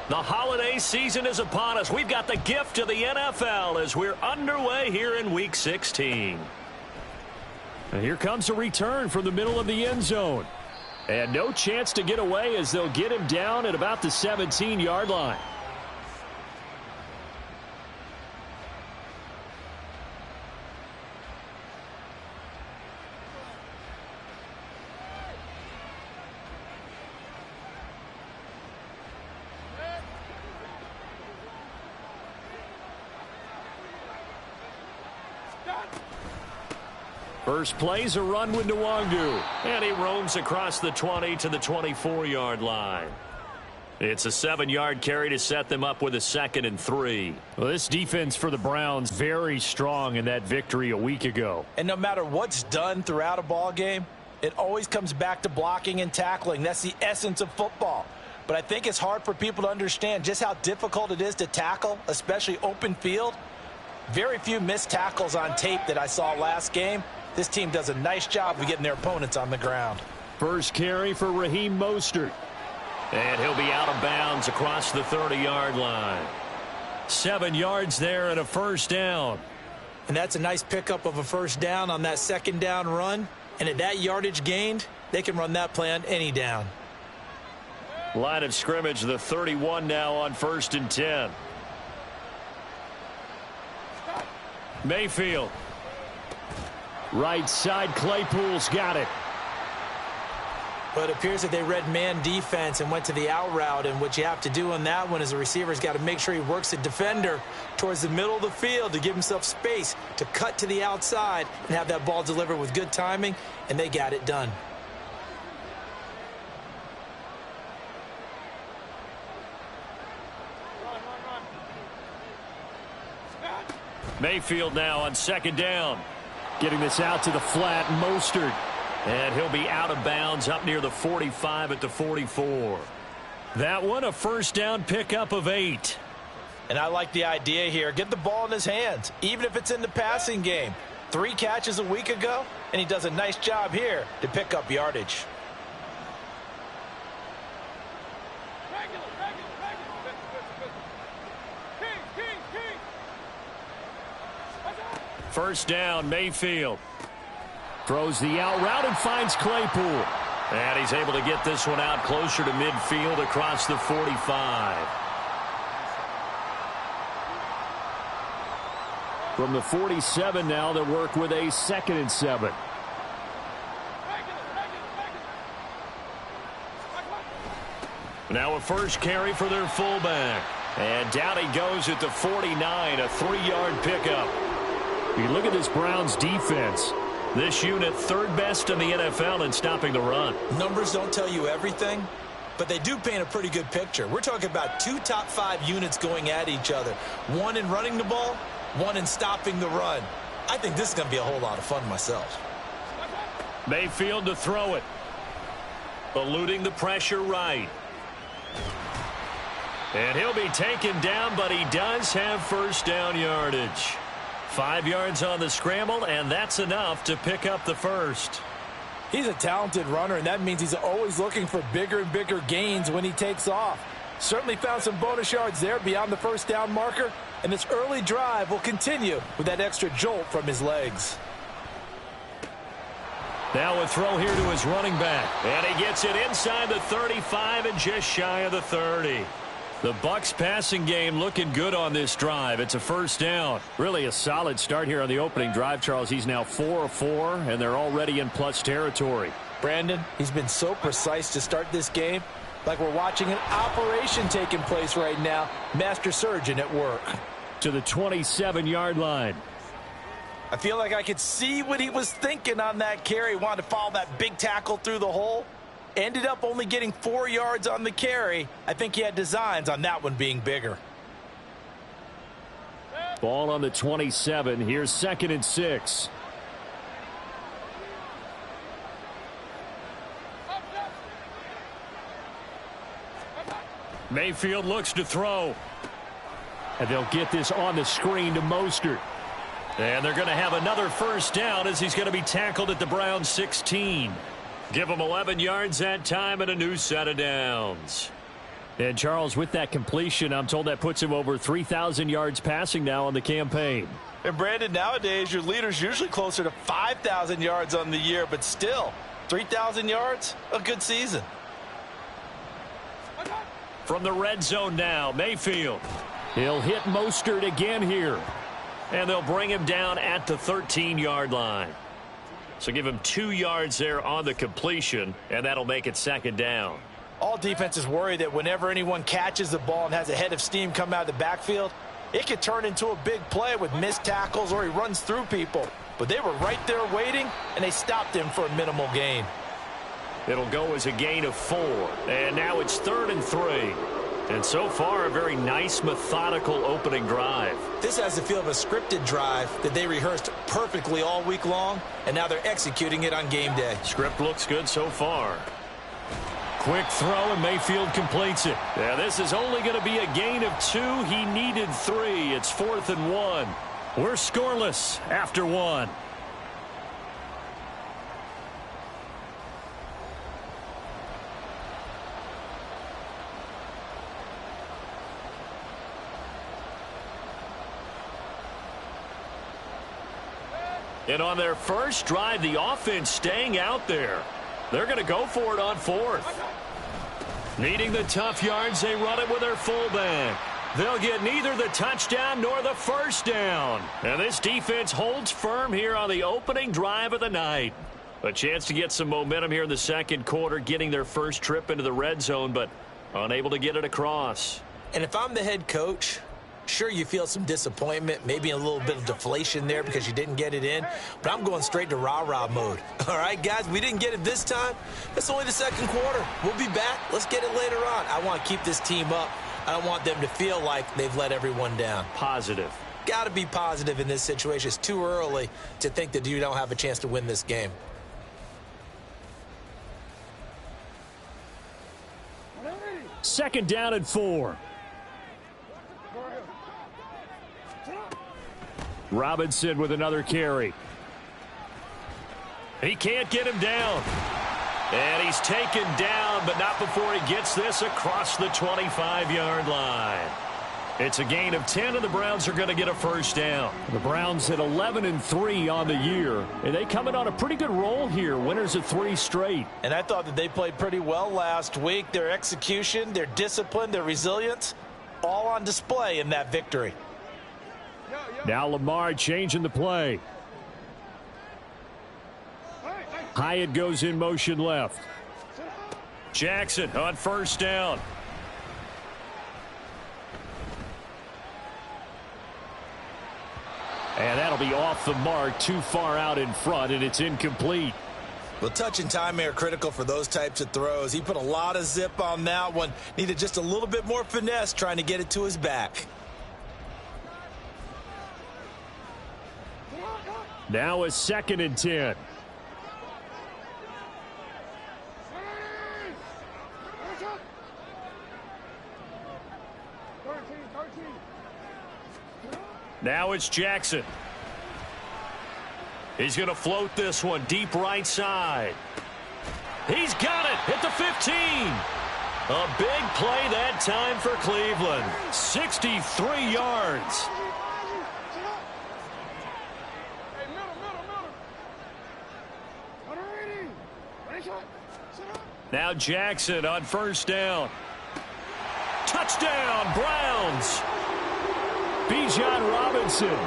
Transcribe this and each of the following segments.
The holiday season is upon us. We've got the gift of the NFL as we're underway here in Week 16. And here comes a return from the middle of the end zone. And no chance to get away as they'll get him down at about the 17-yard line. First play's a run with Nwangu. And he roams across the 20 to the 24-yard line. It's a 7-yard carry to set them up with a 2nd and 3. Well, this defense for the Browns very strong in that victory a week ago. And no matter what's done throughout a ball game, it always comes back to blocking and tackling. That's the essence of football. But I think it's hard for people to understand just how difficult it is to tackle, especially open field. Very few missed tackles on tape that I saw last game. This team does a nice job of getting their opponents on the ground. First carry for Raheem Mostert. And he'll be out of bounds across the 30-yard line. 7 yards there and a first down. And that's a nice pickup of a first down on that 2nd down run. And at that yardage gained, they can run that play on any down. Line of scrimmage, the 31 now on 1st and 10. Mayfield. Right side, Claypool's got it. But it appears that they read man defense and went to the out route. And what you have to do on that one is the receiver's got to make sure he works the defender towards the middle of the field to give himself space to cut to the outside and have that ball delivered with good timing. And they got it done. Mayfield now on 2nd down. Getting this out to the flat, Mostert. And he'll be out of bounds up near the 45 at the 44. That one a first down pickup of 8. And I like the idea here. Get the ball in his hands, even if it's in the passing game. 3 catches a week ago, and he does a nice job here to pick up yardage. First down, Mayfield. Throws the out route and finds Claypool. And he's able to get this one out closer to midfield across the 45. From the 47 now, they'll work with a 2nd and 7. Now a first carry for their fullback. And down he goes at the 49, a 3-yard pickup. You look at this Browns defense. This unit 3rd best in the NFL in stopping the run. Numbers don't tell you everything, but they do paint a pretty good picture. We're talking about 2 top 5 units going at each other. 1 in running the ball, 1 in stopping the run. I think this is going to be a whole lot of fun myself. Mayfield to throw it. Eluding the pressure right. And he'll be taken down, but he does have first down yardage. 5 yards on the scramble, and that's enough to pick up the first. He's a talented runner, and that means he's always looking for bigger and bigger gains when he takes off. Certainly found some bonus yards there beyond the first down marker, and this early drive will continue with that extra jolt from his legs. Now a throw here to his running back, and he gets it inside the 35 and just shy of the 30. The Bucs passing game looking good on this drive. It's a first down. Really a solid start here on the opening drive, Charles. He's now 4 of 4, and they're already in plus territory. Brandon, he's been so precise to start this game. Like we're watching an operation taking place right now. Master surgeon at work. To the 27-yard line. I feel like I could see what he was thinking on that carry. Wanted to follow that big tackle through the hole. Ended up only getting 4 yards on the carry. I think he had designs on that one being bigger. Ball on the 27. Here's 2nd and 6. Mayfield looks to throw. And they'll get this on the screen to Mostert. And they're going to have another first down as he's going to be tackled at the Browns 16. Give him 11 yards that time and a new set of downs. And Charles, with that completion, I'm told that puts him over 3,000 yards passing now on the campaign. And Brandon, nowadays your leader's usually closer to 5,000 yards on the year, but still 3,000 yards, a good season. From the red zone now, Mayfield. He'll hit Mostert again here. And they'll bring him down at the 13-yard line. So give him 2 yards there on the completion, and that'll make it second down. All defenses worry that whenever anyone catches the ball and has a head of steam come out of the backfield, it could turn into a big play with missed tackles or he runs through people. But they were right there waiting, and they stopped him for a minimal gain. It'll go as a gain of 4. And now it's 3rd and 3. And so far, a very nice, methodical opening drive. This has the feel of a scripted drive that they rehearsed perfectly all week long, and now they're executing it on game day. Script looks good so far. Quick throw, and Mayfield completes it. Yeah, this is only going to be a gain of 2. He needed 3. It's 4th and 1. We're scoreless after 1. And on their first drive, the offense staying out there. They're going to go for it on 4th. Needing the tough yards, they run it with their fullback. They'll get neither the touchdown nor the first down. And this defense holds firm here on the opening drive of the night. A chance to get some momentum here in the second quarter, getting their first trip into the red zone, but unable to get it across. And if I'm the head coach, sure, you feel some disappointment, maybe a little bit of deflation there because you didn't get it in, but I'm going straight to rah-rah mode. All right, guys, we didn't get it this time. It's only the second quarter. We'll be back. Let's get it later on. I want to keep this team up. I don't want them to feel like they've let everyone down. Positive. Got to be positive in this situation. It's too early to think that you don't have a chance to win this game. Second down and 4. Robinson with another carry. He can't get him down. And he's taken down, but not before he gets this across the 25-yard line. It's a gain of 10, and the Browns are going to get a first down. The Browns at 11-3 on the year, and they come in on a pretty good roll here. Winners of 3 straight. And I thought that they played pretty well last week. Their execution, their discipline, their resilience, all on display in that victory. Now Lamar changing the play. Hyatt goes in motion left. Jackson on first down. And that'll be off the mark, too far out in front, and it's incomplete. Well, touch and timing are critical for those types of throws. He put a lot of zip on that one. Needed just a little bit more finesse trying to get it to his back. Now a 2nd and 10. Now it's Jackson. He's going to float this one deep right side. He's got it at the 15. A big play that time for Cleveland. 63 yards. Now Jackson on first down. Touchdown, Browns. Bijan Robinson.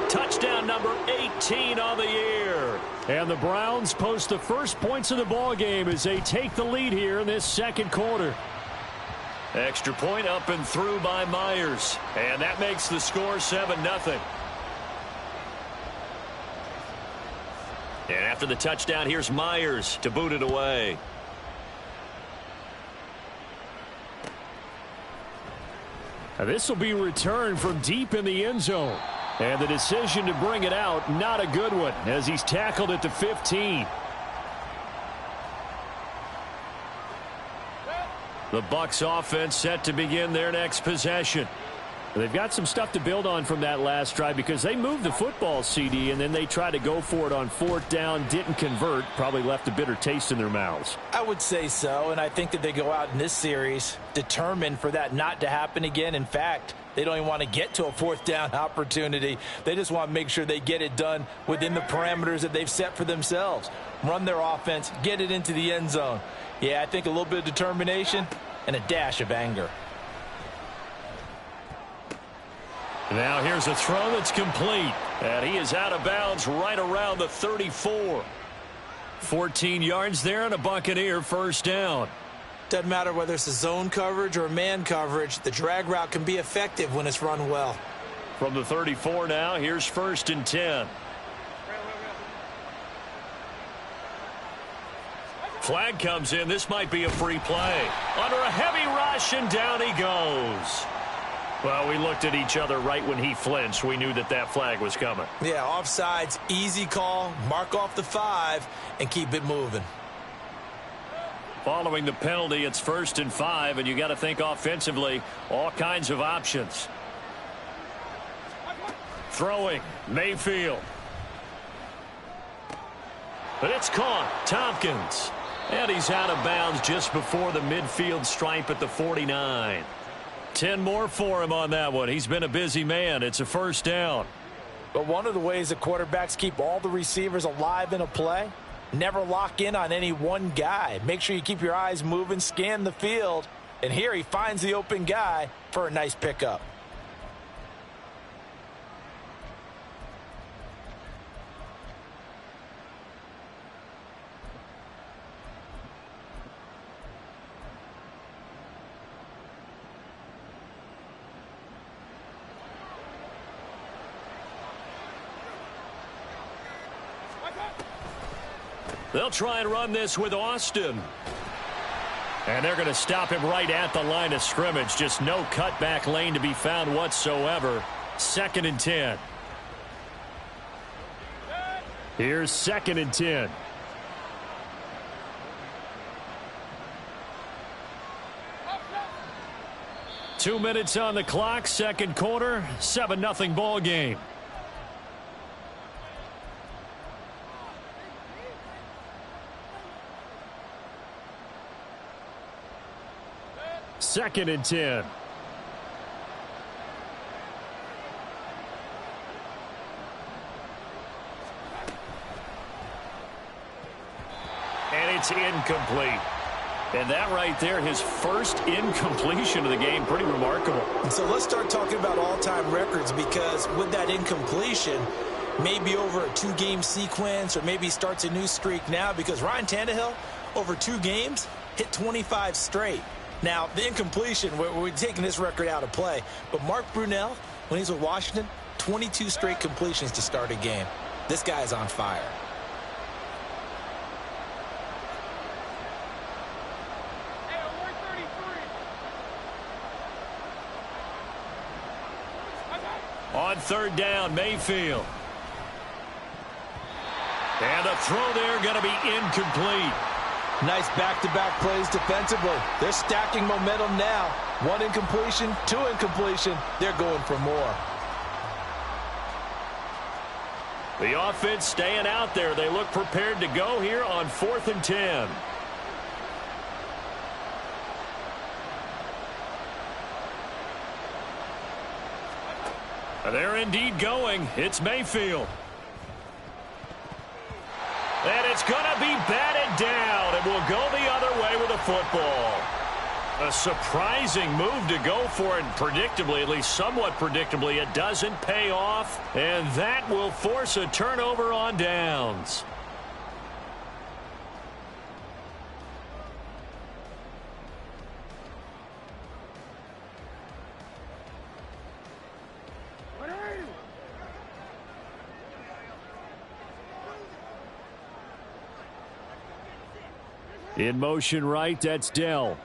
Touchdown number 18 on the year. And the Browns post the first points of the ball game as they take the lead here in this second quarter. Extra point up and through by Myers. And that makes the score 7-0. And after the touchdown, here's Myers to boot it away. Now this will be returned from deep in the end zone. And the decision to bring it out, not a good one, as he's tackled at the 15. The Bucs offense set to begin their next possession. They've got some stuff to build on from that last drive because they moved the football, CD, and then they tried to go for it on 4th down, didn't convert, probably left a bitter taste in their mouths. I would say so, and I think that they go out in this series determined for that not to happen again. In fact, they don't even want to get to a 4th down opportunity. They just want to make sure they get it done within the parameters that they've set for themselves. Run their offense, get it into the end zone. Yeah, I think a little bit of determination and a dash of anger. Now here's a throw that's complete. And he is out of bounds right around the 34. 14 yards there and a Buccaneer first down. Doesn't matter whether it's a zone coverage or man coverage. The drag route can be effective when it's run well. From the 34 now, here's 1st and 10. Flag comes in. This might be a free play. Under a heavy rush, and down he goes. Well, we looked at each other right when he flinched. We knew that that flag was coming. Yeah, offsides, easy call. Mark off the 5 and keep it moving. Following the penalty, it's 1st and 5, and you got to think offensively, all kinds of options. Throwing, Mayfield. But it's caught, Tompkins. And he's out of bounds just before the midfield stripe at the 49. 10 more for him on that one. He's been a busy man. It's a first down. But one of the ways that quarterbacks keep all the receivers alive in a play, never lock in on any one guy. Make sure you keep your eyes moving, scan the field. And here he finds the open guy for a nice pickup. They'll try and run this with Austin. And they're going to stop him right at the line of scrimmage. Just no cutback lane to be found whatsoever. 2nd and 10. Here's 2nd and 10. Two minutes on the clock, second quarter, 7-0 ball game. Second and 10. And it's incomplete. And that right there, his first incompletion of the game, pretty remarkable. So let's start talking about all-time records, because with that incompletion, maybe over a 2-game sequence, or maybe starts a new streak now, because Ryan Tannehill, over 2 games, hit 25 straight. Now, the incompletion, we're taking this record out of play. But Mark Brunell, when he's with Washington, 22 straight completions to start a game. This guy's on fire. On 3rd down, Mayfield. And a throw there going to be incomplete. Nice back-to-back plays defensively. They're stacking momentum now. 1 incompletion, 2 incompletion. They're going for more. The offense staying out there. They look prepared to go here on 4th and 10. They're indeed going. It's Mayfield. And it's going to be batted down, and we'll go the other way with the football. A surprising move to go for it, predictably, at least somewhat predictably. It doesn't pay off, and that will force a turnover on downs. In motion right, that's Dell.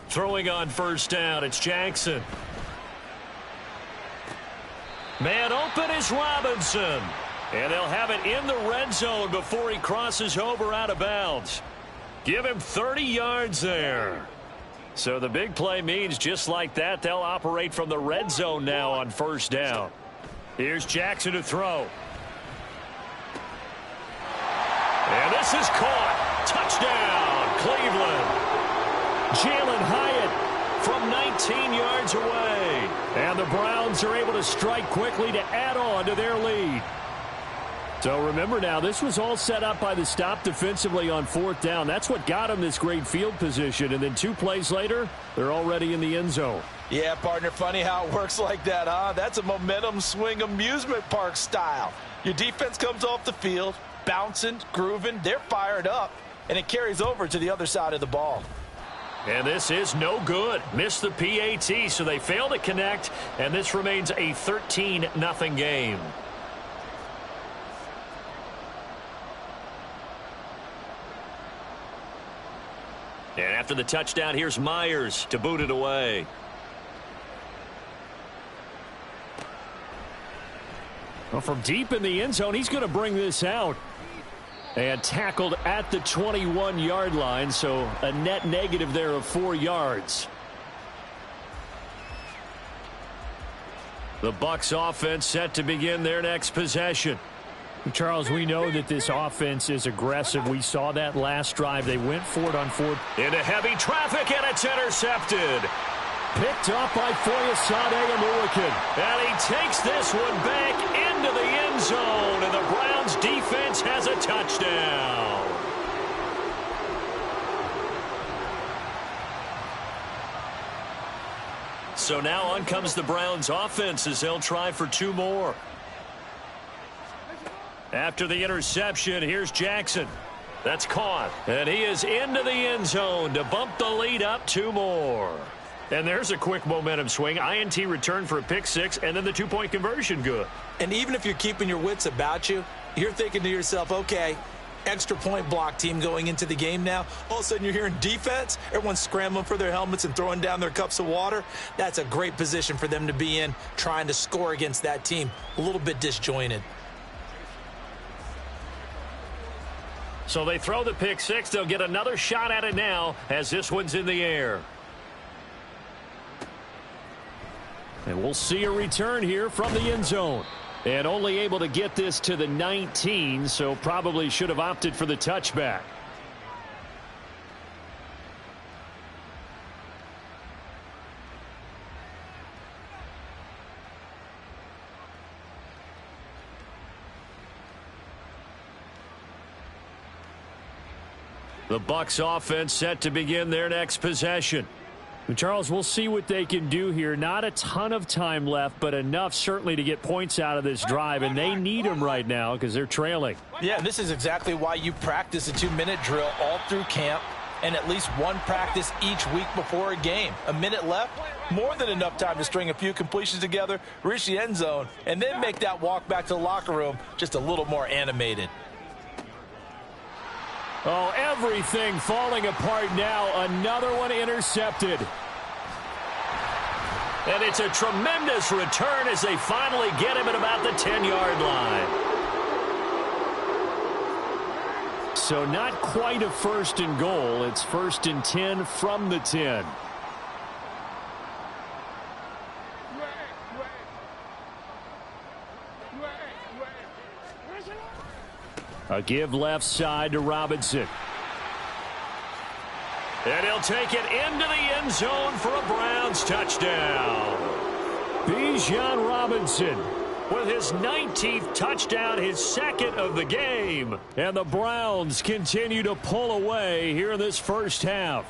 Throwing on 1st down, it's Jackson. Man open is Robinson. And they'll have it in the red zone before he crosses over out of bounds. Give him 30 yards there. So the big play means just like that, they'll operate from the red zone now on first down. Here's Jackson to throw. And this is caught. Touchdown, Cleveland. Jalen Hyatt from 19 yards away. And the Browns are able to strike quickly to add on to their lead. So remember now, this was all set up by the stop defensively on fourth down. That's what got them this great field position. And then 2 plays later, they're already in the end zone. Yeah, partner, funny how it works like that, huh? That's a momentum swing amusement park style. Your defense comes off the field, bouncing, grooving, they're fired up, and it carries over to the other side of the ball. And this is no good. Missed the PAT, so they fail to connect, and this remains a 13-0 game. And after the touchdown, here's Myers to boot it away. Well, from deep in the end zone, he's going to bring this out. And tackled at the 21-yard line, so a net negative there of 4 yards. The Bucs offense set to begin their next possession. Charles, we know that this offense is aggressive. We saw that last drive. They went for it on fourth. Into heavy traffic, and it's intercepted. Picked up by Foyesade Oluokun. And he takes this one back into the end zone, and the Browns defense has a touchdown. So now on comes the Browns offense as they'll try for 2 more. After the interception, here's Jackson. That's caught. And he is into the end zone to bump the lead up 2 more. And there's a quick momentum swing. INT return for a pick 6, and then the 2-point conversion good. And even if you're keeping your wits about you, you're thinking to yourself, okay, extra point block team going into the game now. All of a sudden you're hearing defense. Everyone's scrambling for their helmets and throwing down their cups of water. That's a great position for them to be in, trying to score against that team. A little bit disjointed. So they throw the pick 6. They'll get another shot at it now as this one's in the air. And we'll see a return here from the end zone. And only able to get this to the 19, so probably should have opted for the touchback. The Bucs offense set to begin their next possession. Charles, we'll see what they can do here. Not a ton of time left, but enough certainly to get points out of this drive, and they need them right now because they're trailing. Yeah, and this is exactly why you practice a 2-minute drill all through camp and at least one practice each week before a game. A minute left, more than enough time to string a few completions together, reach the end zone, and then make that walk back to the locker room just a little more animated. Oh, everything falling apart now. Another one intercepted. And it's a tremendous return as they finally get him at about the 10-yard line. So not quite a 1st and goal. It's 1st and 10 from the 10. A give left side to Robinson. And he'll take it into the end zone for a Browns touchdown. Bijan Robinson with his 19th touchdown, his 2nd of the game. And the Browns continue to pull away here in this first half.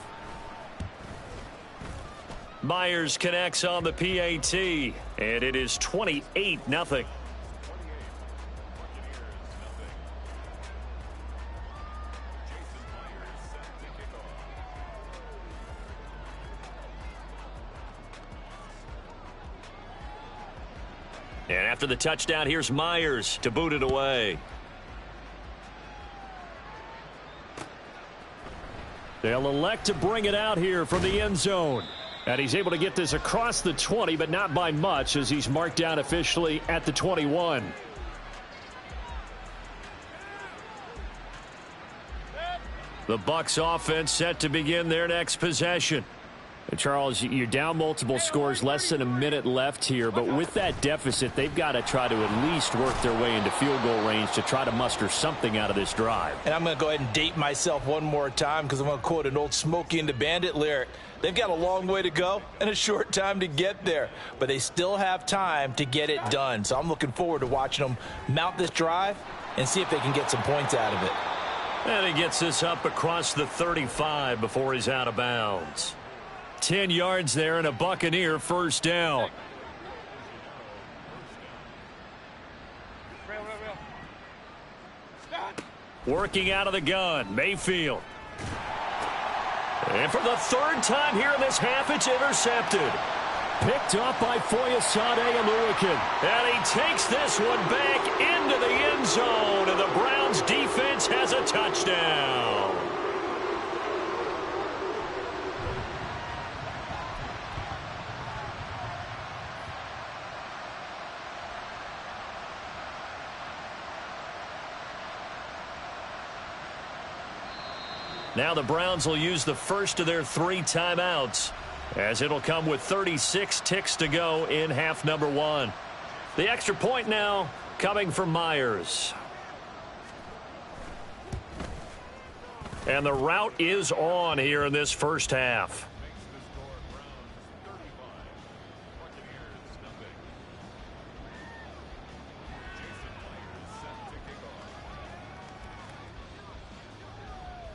Myers connects on the PAT, and it is 28-0. And after the touchdown, here's Myers to boot it away. They'll elect to bring it out here from the end zone. And he's able to get this across the 20, but not by much as he's marked down officially at the 21. The Bucs offense set to begin their next possession. And Charles, you're down multiple scores, less than a minute left here, but with that deficit, they've got to try to at least work their way into field goal range to try to muster something out of this drive. And I'm going to go ahead and date myself one more time because I'm going to quote an old Smokey and the Bandit lyric. They've got a long way to go and a short time to get there, but they still have time to get it done. So I'm looking forward to watching them mount this drive and see if they can get some points out of it. And he gets this up across the 35 before he's out of bounds. 10 yards there and a Buccaneer first down. Working out of the gun, Mayfield. And for the third time here in this half, it's intercepted. Picked up by Foyesade Oluokun. And he takes this one back into the end zone, and the Browns defense has a touchdown. Now the Browns will use the first of their 3 timeouts, as it'll come with 36 ticks to go in half number 1. The extra point now coming from Myers. And the route is on here in this first half.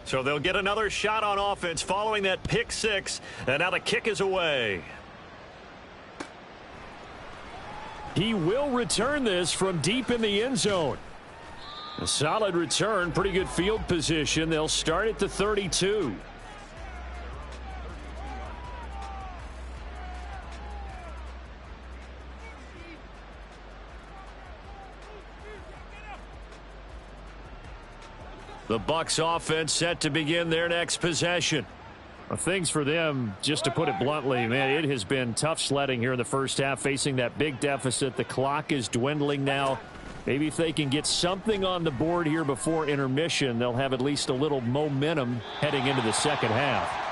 So they'll get another shot on offense following that pick 6, and now the kick is away. He will return this from deep in the end zone. A solid return, pretty good field position. They'll start at the 32. The Bucs offense set to begin their next possession. Well, things for them, just to put it bluntly, man, it has been tough sledding here in the first half, facing that big deficit. The clock is dwindling now. Maybe if they can get something on the board here before intermission, they'll have at least a little momentum heading into the second half.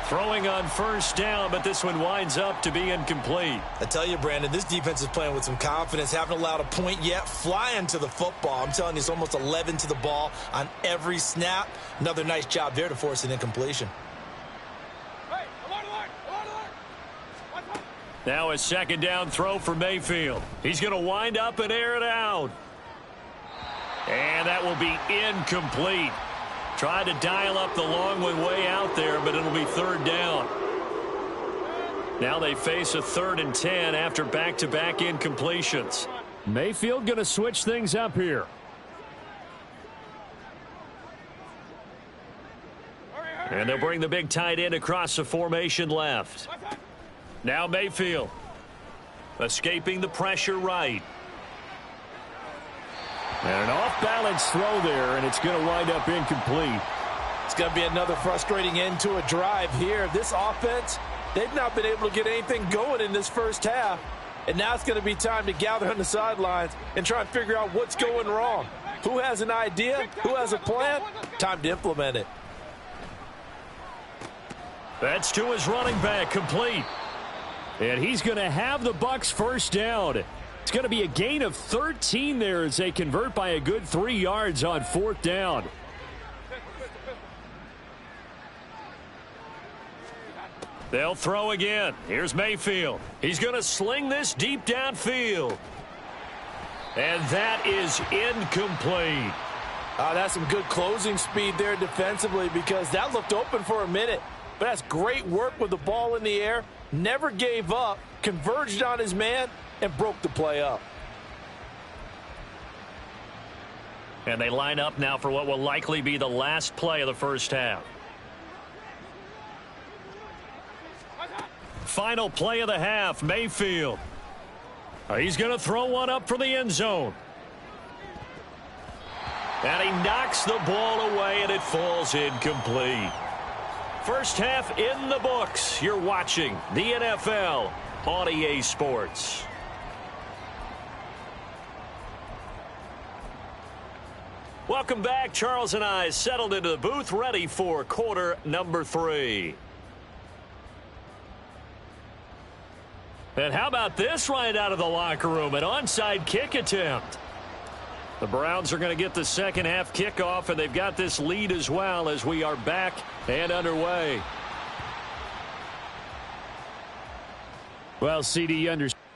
Throwing on first down, but this one winds up to be incomplete. I tell you, Brandon, this defense is playing with some confidence. Haven't allowed a point yet. Flying to the football. I'm telling you, it's almost 11 to the ball on every snap. Another nice job there to force an incompletion. Now a second down throw for Mayfield. He's going to wind up and air it out. And that will be incomplete. Tried to dial up the long one way out there, but it'll be third down. Now they face a 3rd and 10 after back-to-back incompletions. Mayfield going to switch things up here. And they'll bring the big tight end across the formation left. Now Mayfield escaping the pressure right. And an off-balance throw there, and it's going to wind up incomplete. It's going to be another frustrating end to a drive here. This offense, they've not been able to get anything going in this first half. And now it's going to be time to gather on the sidelines and try and figure out what's going wrong. Who has an idea? Who has a plan? Time to implement it. That's to his running back, complete. And he's going to have the Bucs first down. It's going to be a gain of 13 there as they convert by a good 3 yards on 4th down. They'll throw again. Here's Mayfield. He's going to sling this deep downfield. And that is incomplete. That's some good closing speed there defensively because that looked open for a minute. But that's great work with the ball in the air. Never gave up, converged on his man, and broke the play up. And they line up now for what will likely be the last play of the first half. Final play of the half, Mayfield. He's going to throw one up for the end zone. And he knocks the ball away, and it falls incomplete. First half in the books. You're watching the NFL on EA Sports. Welcome back. Charles and I settled into the booth, ready for quarter number 3. And how about this right out of the locker room? An onside kick attempt. The Browns are going to get the second half kickoff, and they've got this lead as well as we are back and underway. Well, CD, you understand.